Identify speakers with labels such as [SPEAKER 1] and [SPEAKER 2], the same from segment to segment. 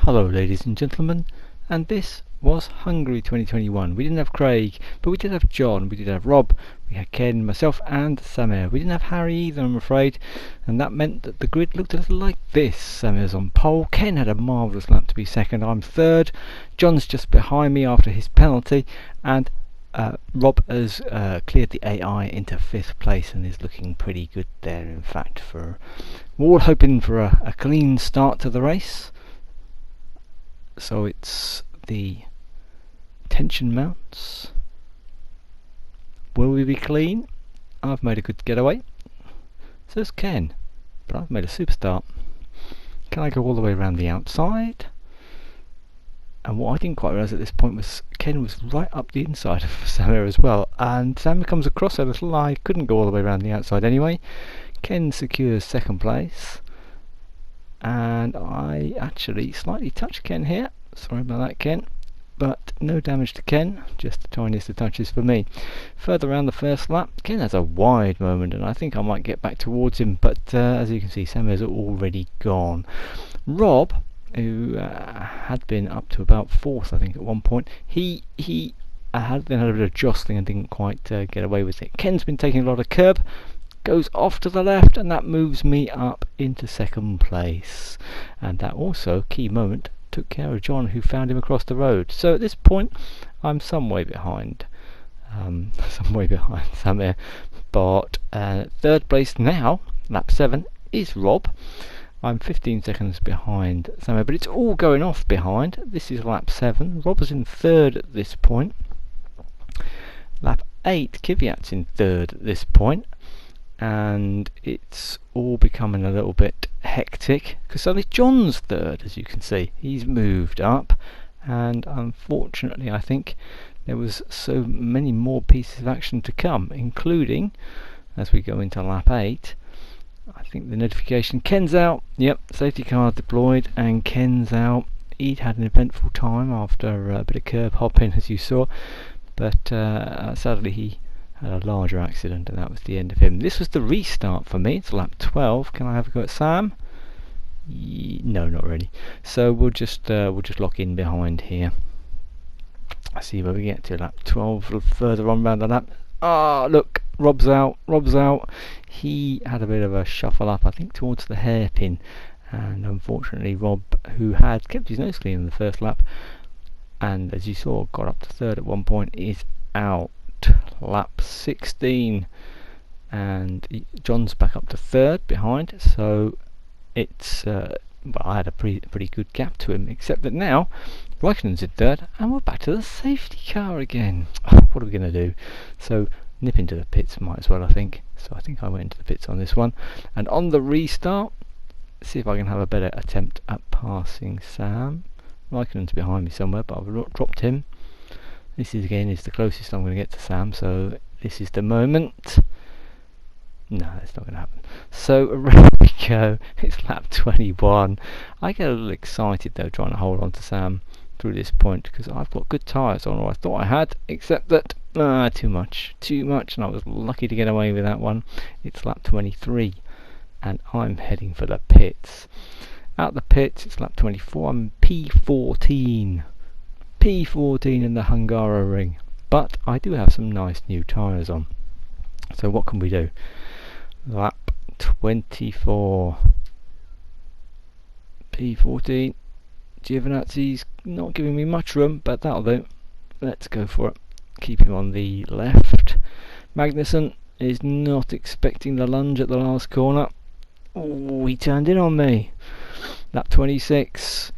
[SPEAKER 1] Hello ladies and gentlemen, and this was Hungary 2021. We didn't have Craig, but we did have John, we did have Rob, we had Ken, myself and Samir. We didn't have Harry either, I'm afraid, and that meant that the grid looked a little like this. Samir's on pole, Ken had a marvellous lap to be second, I'm third, John's just behind me after his penalty, and Rob has cleared the AI into 5th place and is looking pretty good there, in fact. We're all hoping for a clean start to the race. So it's the tension mounts. Will we be clean? I've made a good getaway. So's Ken, but I've made a super start. Can I go all the way around the outside? And what I didn't quite realise at this point was Ken was right up the inside of Samir as well. And Samir comes across a little. I couldn't go all the way around the outside anyway. Ken secures 2nd place. And I actually slightly touched Ken here. Sorry about that, Ken. But no damage to Ken, just the tiniest of touches for me. Further around the first lap, Ken has a wide moment, and I think I might get back towards him. But as you can see, Samir's already gone. Rob, who had been up to about 4th, I think, at one point, he had a bit of jostling and didn't quite get away with it. Ken's been taking a lot of curb. Goes off to the left, and that moves me up into 2nd place. And that also, key moment, took care of John, who found him across the road. So at this point, I'm some way behind Samir. But 3rd place now, lap 7, is Rob. I'm 15 seconds behind Samir, but it's all going off behind. This is lap 7. Rob was in 3rd at this point. Lap 8, Kvyat's in 3rd at this point. And it's all becoming a little bit hectic because suddenly John's 3rd, as you can see. He's moved up, and unfortunately I think there was so many more pieces of action to come, including, as we go into lap 8, I think the notification, Ken's out. Yep, safety car deployed, and Ken's out. He'd had an eventful time after a bit of curb hopping, as you saw, but sadly he had a larger accident, and that was the end of him. This was the restart for me. It's lap 12. Can I have a go at Sam? No, not really. So we'll just lock in behind here. I see where we get to lap 12. A little further on round the lap. Ah, look, Rob's out. He had a bit of a shuffle up, I think, towards the hairpin, and unfortunately Rob, who had kept his nose clean in the first lap, and as you saw, got up to 3rd at one point, is out. Lap 16, and John's back up to 3rd behind, so it's well, I had a pretty good gap to him, except that now Raikkonen's in 3rd, and we're back to the safety car again. What are we going to do? So nip into the pits, might as well, I think. So I think I went into the pits on this one, and on the restart, see if I can have a better attempt at passing Sam. Raikkonen's behind me somewhere, but I've dropped him. This is the closest I'm going to get to Sam, so this is the moment. No, it's not going to happen. So around we go. It's lap 21. I get a little excited though, trying to hold on to Sam through this point, because I've got good tyres on, or I thought I had, except that too much, and I was lucky to get away with that one. It's lap 23, and I'm heading for the pits. Out the pits, it's lap 24. I'm P14 in the Hungaroring, but I do have some nice new tyres on. So what can we do? Lap 24, P14. Giovinazzi's not giving me much room, but that'll do. Let's go for it. Keep him on the left. Magnussen is not expecting the lunge at the last corner. Oh, he turned in on me. Lap 26.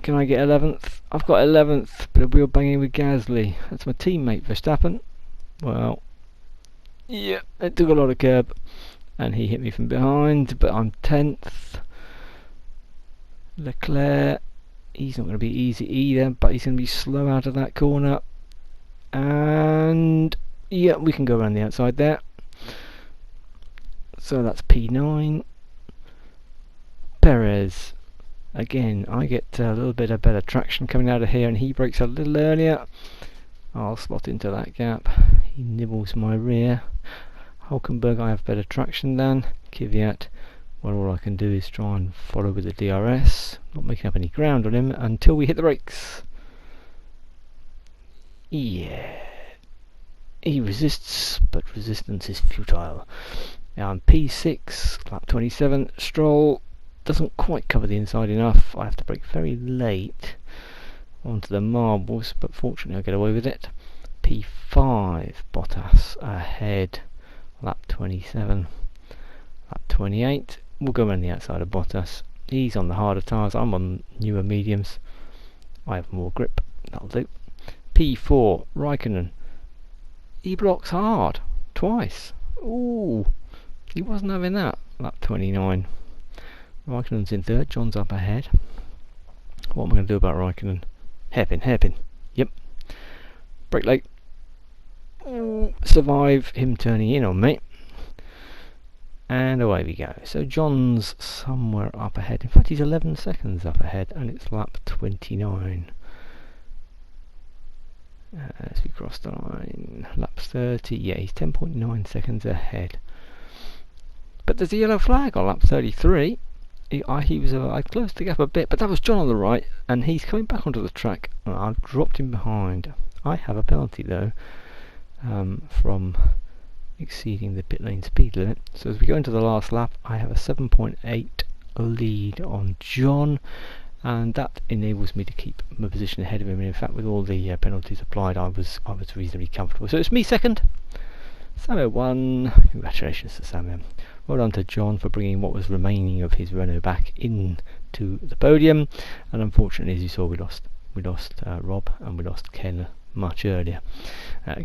[SPEAKER 1] Can I get 11th? I've got 11th, but a wheel banging with Gasly. That's my teammate Verstappen. Well, yeah, it took a lot of curb, and he hit me from behind, but I'm 10th. Leclerc, he's not going to be easy either, but he's going to be slow out of that corner. And yeah, we can go around the outside there. So that's P9. Perez. Again, I get a little bit of better traction coming out of here, and he brakes a little earlier. I'll slot into that gap. He nibbles my rear. Hulkenberg, I have better traction than. Kvyat Well, all I can do is try and follow with the DRS, not making up any ground on him until we hit the brakes. Yeah, he resists, but resistance is futile. Now I'm P6, lap 27. Stroll doesn't quite cover the inside enough. I have to brake very late onto the marbles, but fortunately I get away with it. P5, Bottas ahead, lap 27. Lap 28, we'll go around the outside of Bottas. He's on the harder tyres, I'm on newer mediums. I have more grip, that'll do. P4, Raikkonen. He blocks hard, twice. Ooh, he wasn't having that. Lap 29. Raikkonen's in third, John's up ahead. What am I going to do about Raikkonen? Hairpin. Yep. Brake late. Ooh, survive him turning in on me. And away we go. So John's somewhere up ahead. In fact, he's 11 seconds up ahead, and it's lap 29. As we cross the line, lap 30. Yeah, he's 10.9 seconds ahead. But there's a yellow flag on lap 33. I closed the gap a bit, but that was John on the right, and he's coming back onto the track. I've dropped him behind. I have a penalty though from exceeding the pit lane speed limit. So as we go into the last lap, I have a 7.8 lead on John, and that enables me to keep my position ahead of him. And in fact, with all the penalties applied, I was reasonably comfortable. So it's me second, Samuel won. Congratulations to Samuel. Well done to John for bringing what was remaining of his Renault back into the podium. And unfortunately, as you saw, we lost Rob, and we lost Ken much earlier.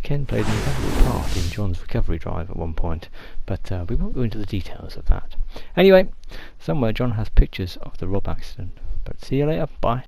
[SPEAKER 1] Ken played an invaluable part in John's recovery drive at one point, but we won't go into the details of that. Anyway, somewhere John has pictures of the Rob accident. But see you later. Bye.